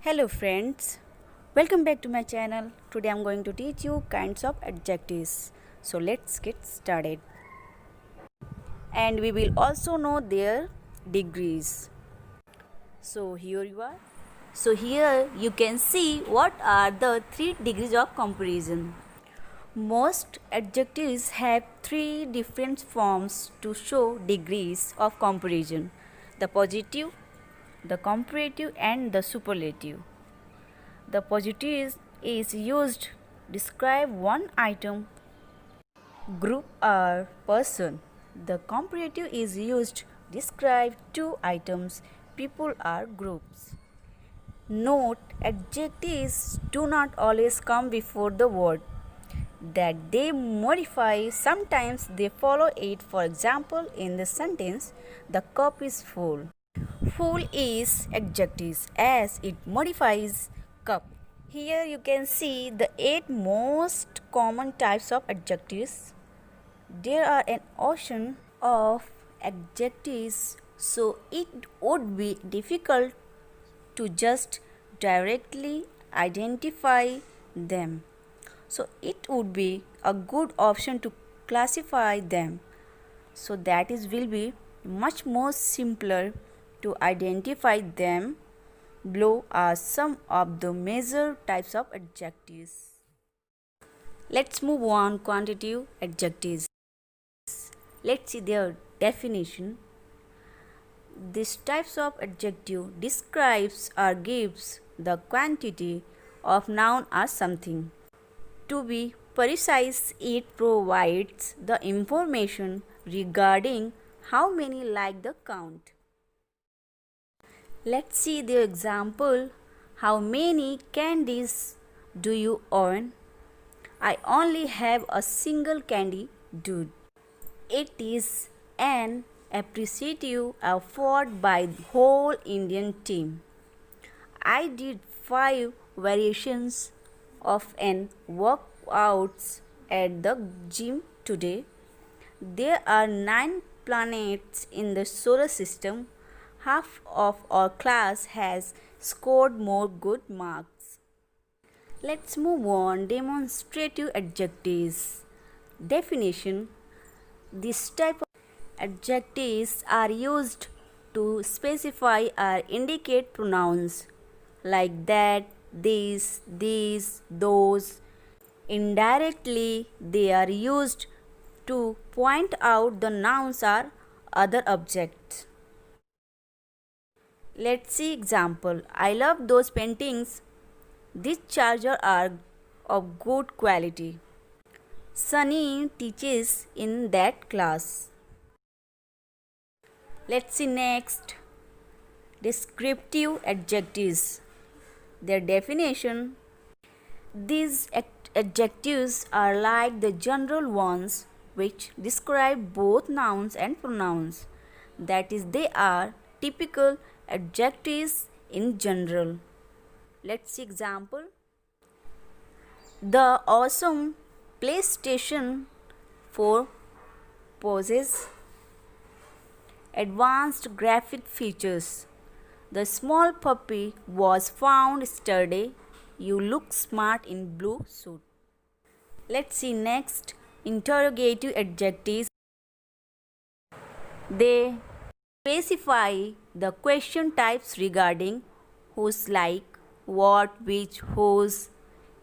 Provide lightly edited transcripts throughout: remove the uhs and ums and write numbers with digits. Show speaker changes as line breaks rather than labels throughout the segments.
Hello friends, welcome back to my channel. Today I'm going to teach you kinds of adjectives. So let's get started. And we will also know their degrees. So here you are. So here you can see what are the 3 degrees of comparison. Most adjectives have 3 different forms to show degrees of comparison: the positive, the comparative, and the superlative. The positive is used to describe one item, group, or person. The comparative is used to describe two items, people, or groups. Note, adjectives do not always come before the word that they modify. Sometimes they follow it. For example, in the sentence, the cup is full. Full is adjectives as it modifies cup. Here you can see the 8 most common types of adjectives. There are an ocean of adjectives, so it would be difficult to just directly identify them. So it would be a good option to classify them. So that is will be much more simpler to identify them. Below are some of the major types of adjectives. Let's move on quantitative adjectives. Let's see their definition. These types of adjective describes or gives the quantity of noun or something. To be precise, it provides the information regarding how many like the count. Let's see the example. How many candies do you own? I only have a single candy, dude. It is an appreciative effort by the whole Indian team. I did 5 variations of an workouts at the gym today. There are 9 planets in the solar system. Half of our class has scored more good marks. Let's move on. Demonstrative adjectives. Definition. This type of adjectives are used to specify or indicate pronouns like that, this, these, those. Indirectly, they are used to point out the nouns or other objects. Let's see example. I love those paintings. These chargers are of good quality. Sunny teaches in that class. Let's see next. Descriptive adjectives. Their definition. These adjectives are like the general ones which describe both nouns and pronouns. That is, they are typical adjectives in general. Let's see example. The awesome PlayStation 4 possesses advanced graphic features. The small puppy was found yesterday. You look smart in blue suit. Let's see next. Interrogative adjectives. They specify the question types regarding whose, like, what, which, whose.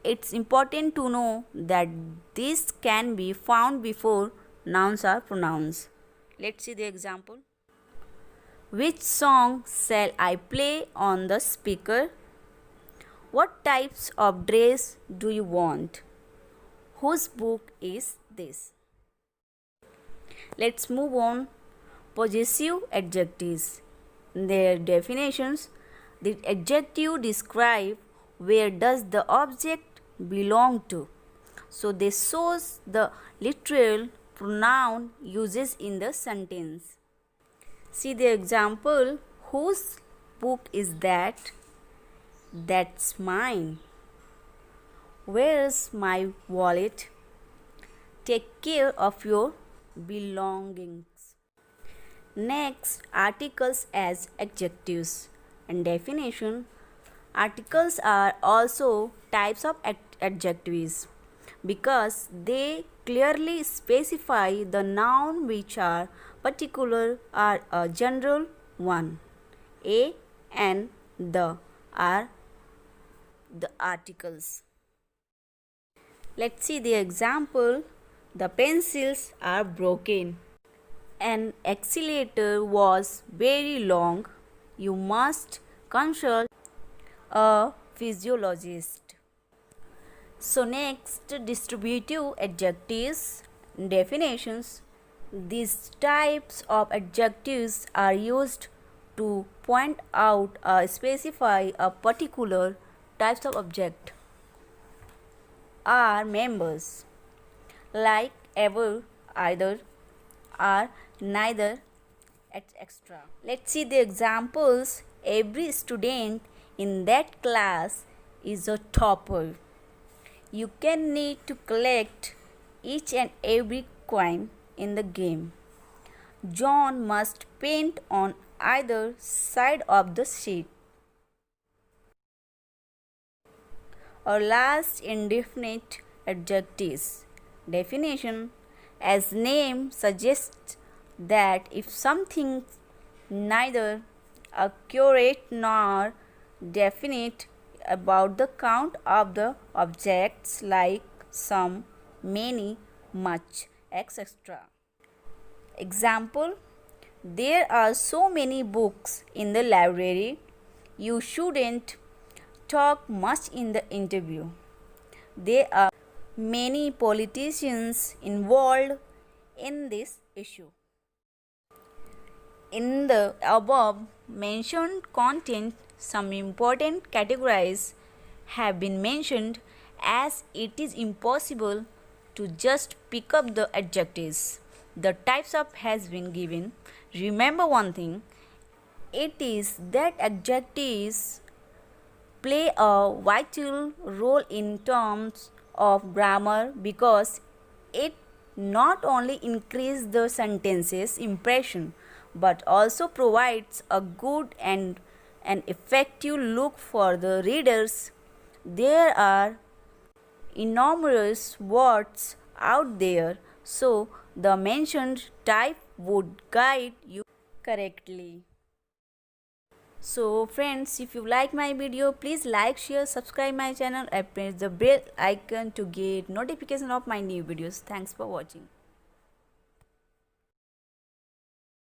It's important to know that this can be found before nouns or pronouns. Let's see the example. Which song shall I play on the speaker? What types of dress do you want? Whose book is this? Let's move on. Possessive adjectives. Their definitions. The adjective describe where does the object belong to. So they shows the literal pronoun uses in the sentence. See the example. Whose book is that? That's mine. Where's my wallet? Take care of your belongings. Next, articles as adjectives and definition. Articles are also types of adjectives because they clearly specify the noun which are particular or a general one. A and the are the articles. Let's see the example. The pencils are broken. An accelerator was very long. You must consult a physiologist. So next, distributive adjectives definitions. These types of adjectives are used to point out or specify a particular types of object. Are members like ever, either, or neither, etc. Let's see the examples. Every student in that class is a topper. You can need to collect each and every coin in the game. John must paint on either side of the sheet. Or last, indefinite adjectives definition. As name suggests that if something neither accurate nor definite about the count of the objects like some, many, much, etc. Example: there are so many books in the library. You shouldn't talk much in the interview. There are many politicians involved in this issue. In the above mentioned content, some important categories have been mentioned as it is impossible to just pick up the adjectives. The types of has been given. Remember one thing, it is that adjectives play a vital role in terms of grammar because it not only increases the sentence's impression but also provides a good and an effective look for the readers. There are enormous words out there, so the mentioned type would guide you correctly. So friends, if you like my video, please like, share, subscribe my channel and press the bell icon to get notification of my new videos. Thanks for watching.